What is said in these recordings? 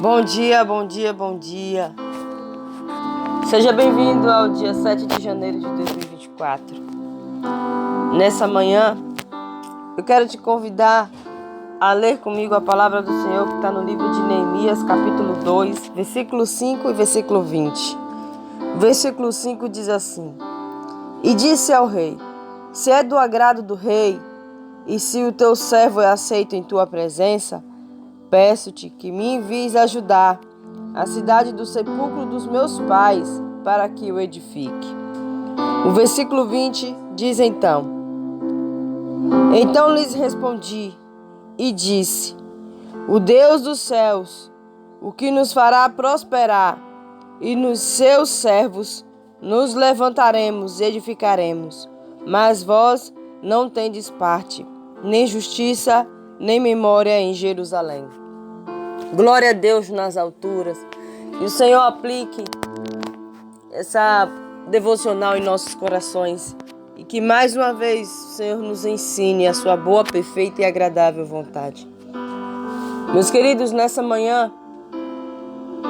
Bom dia, bom dia, bom dia. Seja bem-vindo ao dia 7 de janeiro de 2024. Nessa manhã, eu quero te convidar a ler comigo a palavra do Senhor que está no livro de Neemias, capítulo 2, versículo 5 e versículo 20. Versículo 5 diz assim: E disse ao rei: Se é do agrado do rei, e se o teu servo é aceito em tua presença, peço-te que me envies ajudar a cidade do sepulcro dos meus pais, para que o edifique. O versículo 20 diz então: Então lhes respondi e disse: O Deus dos céus, o que nos fará prosperar, e nos seus servos nos levantaremos e edificaremos. Mas vós não tendes parte, nem justiça, nem memória em Jerusalém. Glória a Deus nas alturas. Que o Senhor aplique essa devocional em nossos corações. E que mais uma vez o Senhor nos ensine a sua boa, perfeita e agradável vontade. Meus queridos, nessa manhã,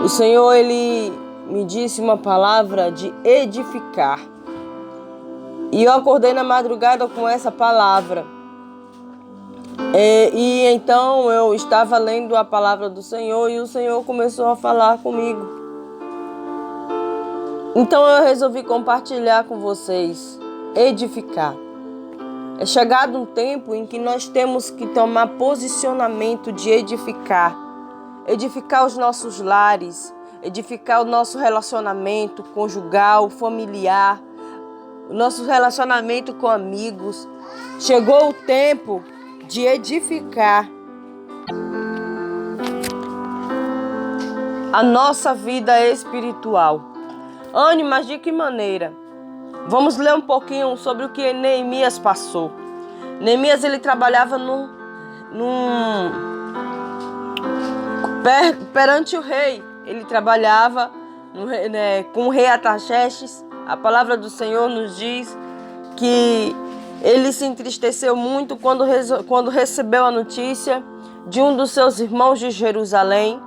o Senhor, Ele me disse uma palavra de edificar. E eu acordei na madrugada com essa palavra. E então eu estava lendo a palavra do Senhor e o Senhor começou a falar comigo. Então eu resolvi compartilhar com vocês, edificar. É chegado um tempo em que nós temos que tomar posicionamento de edificar. Edificar os nossos lares, edificar o nosso relacionamento conjugal, familiar, o nosso relacionamento com amigos. Chegou o tempo de edificar a nossa vida espiritual. Anne, mas de que maneira? Vamos ler um pouquinho sobre o que Neemias passou. Neemias, ele trabalhava perante o rei. Ele trabalhava com o rei Artaxerxes. A palavra do Senhor nos diz que ele se entristeceu muito quando recebeu a notícia de um dos seus irmãos de Jerusalém.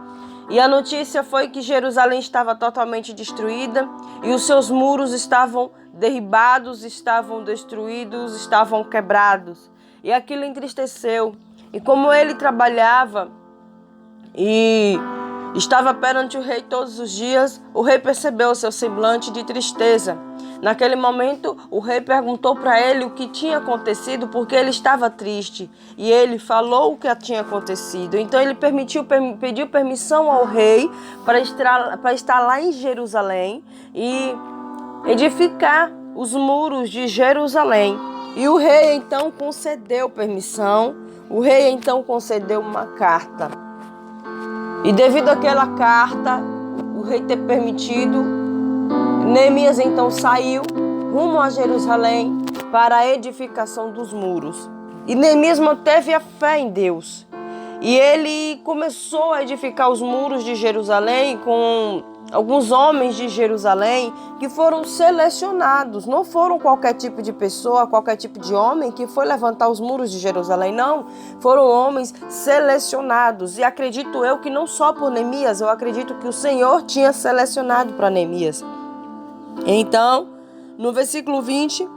E a notícia foi que Jerusalém estava totalmente destruída e os seus muros estavam derribados, estavam destruídos, estavam quebrados. E aquilo entristeceu. E como ele trabalhava e estava perante o rei todos os dias, o rei percebeu o seu semblante de tristeza. Naquele momento, o rei perguntou para ele o que tinha acontecido, porque ele estava triste. E ele falou o que tinha acontecido. Então ele pediu permissão ao rei para estar lá em Jerusalém e edificar os muros de Jerusalém. E o rei então concedeu permissão. O rei então concedeu uma carta. E devido àquela carta, o rei ter permitido, Neemias então saiu rumo a Jerusalém para a edificação dos muros. E Neemias manteve a fé em Deus. E ele começou a edificar os muros de Jerusalém com alguns homens de Jerusalém que foram selecionados. Não foram qualquer tipo de pessoa, qualquer tipo de homem que foi levantar os muros de Jerusalém. Não, foram homens selecionados. E acredito eu que não só por Neemias, eu acredito que o Senhor tinha selecionado para Neemias. Então, no versículo 20,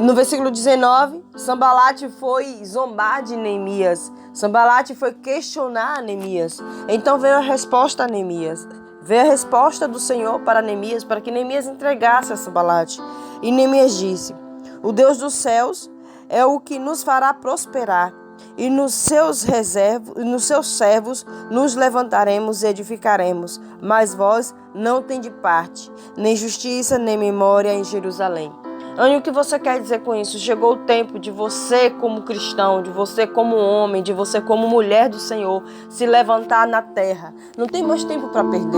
no versículo 19, Sambalate foi zombar de Neemias. Sambalate foi questionar Neemias. Então veio a resposta a Neemias. Veio a resposta do Senhor para Neemias, para que Neemias entregasse a Sambalate. E Neemias disse: O Deus dos céus é o que nos fará prosperar, e nos seus servos nos levantaremos e edificaremos. Mas vós não tendes parte, nem justiça, nem memória em Jerusalém. Anne, o que você quer dizer com isso? Chegou o tempo de você como cristão, de você como homem, de você como mulher do Senhor, se levantar na terra. Não tem mais tempo para perder.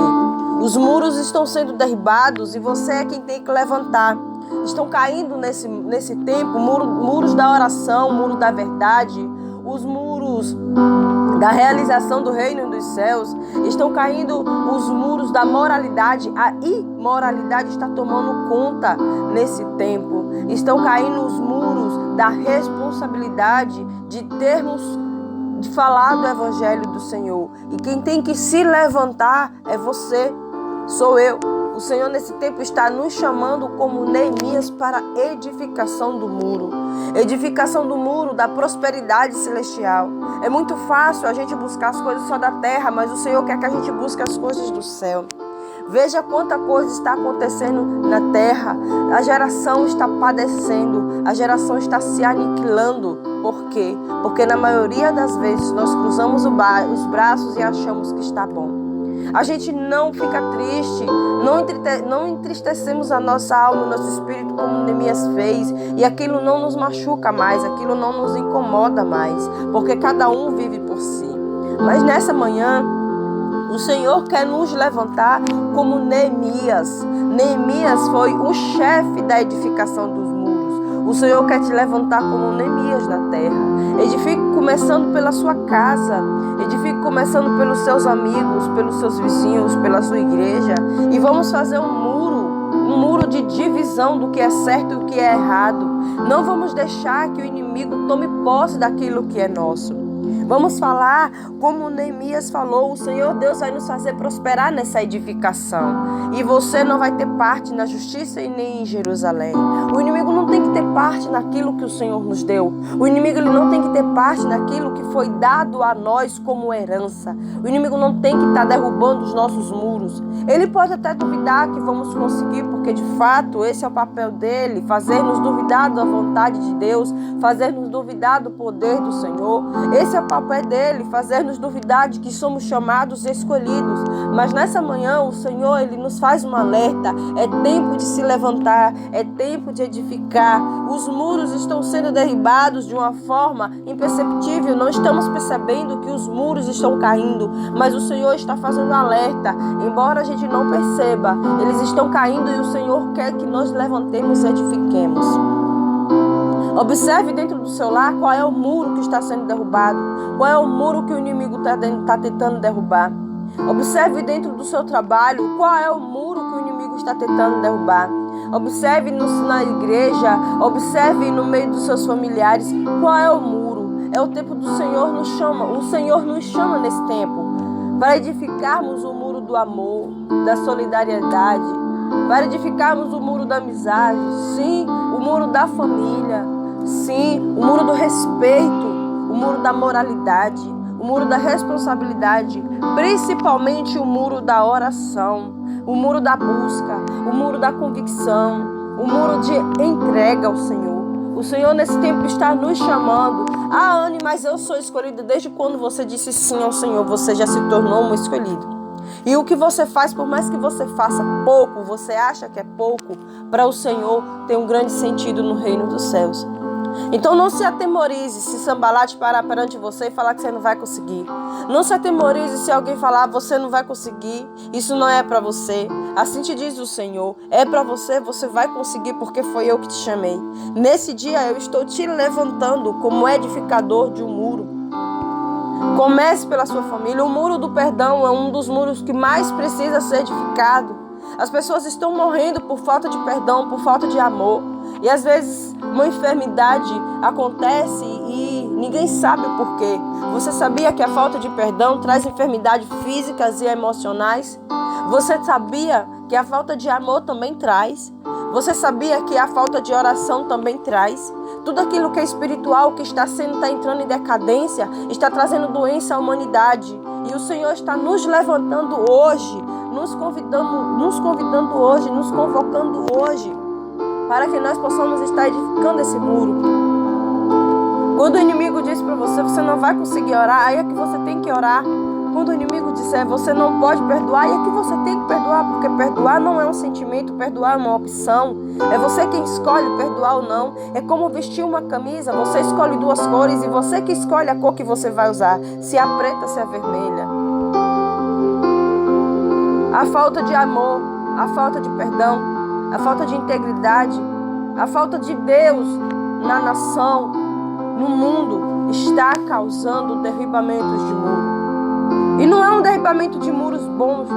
Os muros estão sendo derribados e você é quem tem que levantar. Estão caindo nesse tempo muros da oração, muros da verdade, os muros da realização do reino dos céus, estão caindo os muros da moralidade. A imoralidade está tomando conta nesse tempo. Estão caindo os muros da responsabilidade de termos de falar do Evangelho do Senhor. E quem tem que se levantar é você, sou eu. O Senhor nesse tempo está nos chamando como Neemias para a edificação do muro. Edificação do muro da prosperidade celestial. É muito fácil a gente buscar as coisas só da terra, mas o Senhor quer que a gente busque as coisas do céu. Veja quanta coisa está acontecendo na terra. A geração está padecendo, a geração está se aniquilando. Por quê? Porque na maioria das vezes nós cruzamos os braços e achamos que está bom. A gente não fica triste, não entristecemos a nossa alma, o nosso espírito como Neemias fez, e aquilo não nos machuca mais, aquilo não nos incomoda mais, porque cada um vive por si. Mas nessa manhã, o Senhor quer nos levantar como Neemias. Neemias foi o chefe da edificação dos muros. O Senhor quer te levantar como Neemias na terra. Edifique começando pela sua casa. Edifique começando pelos seus amigos, pelos seus vizinhos, pela sua igreja. E vamos fazer um muro de divisão do que é certo e o que é errado. Não vamos deixar que o inimigo tome posse daquilo que é nosso. Vamos falar como Neemias falou, o Senhor Deus vai nos fazer prosperar nessa edificação. E você não vai ter parte na justiça e nem em Jerusalém. O inimigo não tem que ter parte naquilo que o Senhor nos deu. O inimigo ele não tem que ter parte naquilo que foi dado a nós como herança. O inimigo não tem que estar derrubando os nossos muros. Ele pode até duvidar que vamos conseguir, porque de fato esse é o papel dele, fazer-nos duvidar da vontade de Deus, fazer-nos duvidar do poder do Senhor. Esse é o papel dele, fazer-nos duvidar de que somos chamados e escolhidos. Mas nessa manhã o Senhor ele nos faz um alerta. É tempo de se levantar, é tempo de edificar. Os muros estão sendo derribados de uma forma imperceptível. Não estamos percebendo que os muros estão caindo, mas o Senhor está fazendo alerta. Embora a gente não perceba, eles estão caindo e o Senhor quer que nós levantemos e edifiquemos. Observe dentro do seu lar qual é o muro que está sendo derrubado, qual é o muro que o inimigo está tentando derrubar. Observe dentro do seu trabalho qual é o muro que o inimigo está tentando derrubar. Observe na igreja, observe no meio dos seus familiares qual é o muro. É o tempo do Senhor nos chama, o Senhor nos chama nesse tempo para edificarmos o muro do amor, da solidariedade, para edificarmos o muro da amizade, sim, o muro da família, sim, o muro do respeito, o muro da moralidade, o muro da responsabilidade, principalmente o muro da oração, o muro da busca, o muro da convicção, o muro de entrega ao Senhor. O Senhor nesse tempo está nos chamando. Ah, Anne, mas eu sou escolhida. Desde quando você disse sim ao Senhor, você já se tornou um escolhido. E o que você faz, por mais que você faça pouco, você acha que é pouco, para o Senhor tem um grande sentido no reino dos céus. Então não se atemorize se Sambalate parar perante você e falar que você não vai conseguir. Não se atemorize se alguém falar você não vai conseguir, isso não é para você. Assim te diz o Senhor, é para você, você vai conseguir porque foi eu que te chamei. Nesse dia eu estou te levantando como edificador de um muro. Comece pela sua família. O muro do perdão é um dos muros que mais precisa ser edificado. As pessoas estão morrendo por falta de perdão, por falta de amor. E às vezes uma enfermidade acontece e ninguém sabe o porquê. Você sabia que a falta de perdão traz enfermidades físicas e emocionais? Você sabia que a falta de amor também traz? Você sabia que a falta de oração também traz? Tudo aquilo que é espiritual, que está entrando em decadência, está trazendo doença à humanidade. E o Senhor está nos levantando hoje, nos convidando hoje, nos convocando hoje, para que nós possamos estar edificando esse muro. Quando o inimigo diz para você, você não vai conseguir orar, aí é que você tem que orar. Quando o inimigo disser, você não pode perdoar, aí é que você tem que perdoar, porque perdoar não é um sentimento, perdoar é uma opção. É você quem escolhe perdoar ou não. É como vestir uma camisa, você escolhe duas cores e você que escolhe a cor que você vai usar, se é preta, se é vermelha. A falta de amor, a falta de perdão, a falta de integridade, a falta de Deus na nação, no mundo, está causando derribamentos de muros. E não é um derribamento de muros bons,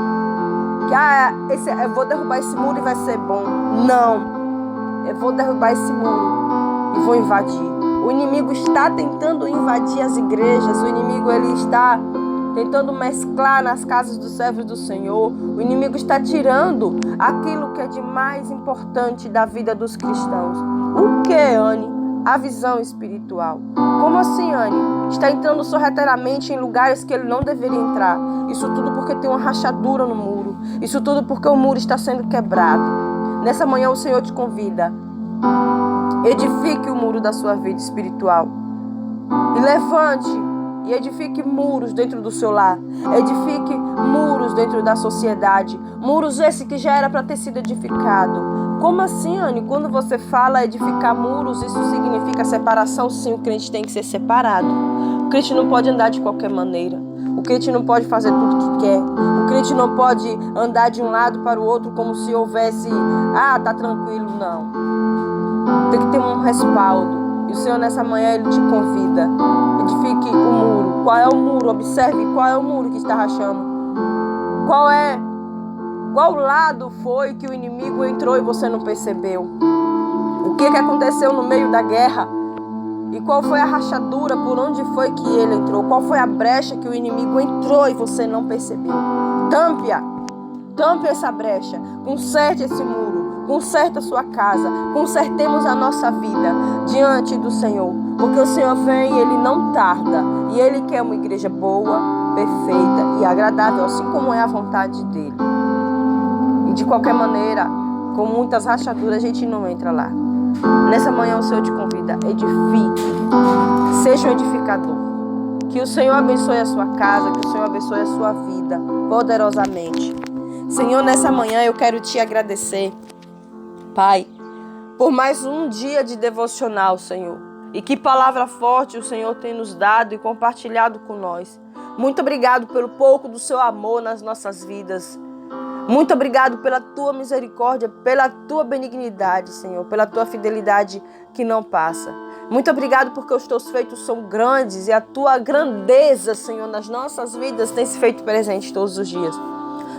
que eu vou derrubar esse muro e vai ser bom. Não, eu vou derrubar esse muro e vão invadir. O inimigo está tentando invadir as igrejas, o inimigo ele está tentando mesclar nas casas dos servos do Senhor. O inimigo está tirando aquilo que é de mais importante da vida dos cristãos. O que, Anne? A visão espiritual. Como assim, Anne? Está entrando sorrateiramente em lugares que ele não deveria entrar. Isso tudo porque tem uma rachadura no muro. Isso tudo porque o muro está sendo quebrado. Nessa manhã o Senhor te convida. Edifique o muro da sua vida espiritual. E levante e edifique muros dentro do seu lar. Edifique muros dentro da sociedade. Muros esse que já era para ter sido edificado. Como assim, Anne? Quando você fala edificar muros, isso significa separação? Sim, o crente tem que ser separado. O crente não pode andar de qualquer maneira. O crente não pode fazer tudo que quer. O crente não pode andar de um lado para o outro como se houvesse, tá tranquilo, não. Tem que ter um respaldo. E o Senhor nessa manhã Ele te convida. Edifique o muro. Qual é o muro? Observe qual é o muro que está rachando. Qual lado foi que o inimigo entrou e você não percebeu? O que aconteceu no meio da guerra? E qual foi a rachadura? Por onde foi que ele entrou? Qual foi a brecha que o inimigo entrou e você não percebeu? Tampe-a. Tampe essa brecha. Conserte esse muro. Conserte a sua casa. Consertemos a nossa vida diante do Senhor. Porque o Senhor vem e Ele não tarda. E Ele quer uma igreja boa, perfeita e agradável, assim como é a vontade dEle. E de qualquer maneira, com muitas rachaduras, a gente não entra lá. Nessa manhã o Senhor te convida. Edifique. Seja um edificador. Que o Senhor abençoe a sua casa. Que o Senhor abençoe a sua vida poderosamente. Senhor, nessa manhã eu quero te agradecer, Pai, por mais um dia de devocional, Senhor. E que palavra forte o Senhor tem nos dado e compartilhado com nós. Muito obrigado pelo pouco do seu amor nas nossas vidas. Muito obrigado pela tua misericórdia, pela tua benignidade, Senhor, pela tua fidelidade que não passa. Muito obrigado porque os teus feitos são grandes e a tua grandeza, Senhor, nas nossas vidas tem se feito presente todos os dias.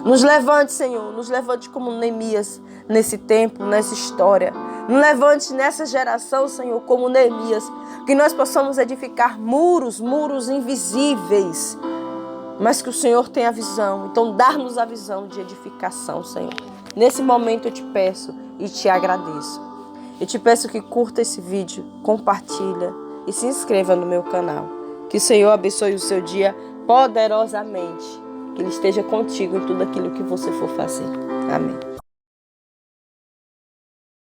Nos levante, Senhor, nos levante como Neemias nesse tempo, nessa história. Nos levante nessa geração, Senhor, como Neemias, que nós possamos edificar muros invisíveis, mas que o Senhor tenha a visão. Então, dar-nos a visão de edificação, Senhor. Nesse momento eu te peço e te agradeço. Eu te peço que curta esse vídeo, compartilha e se inscreva no meu canal. Que o Senhor abençoe o seu dia poderosamente. Que Ele esteja contigo em tudo aquilo que você for fazer. Amém.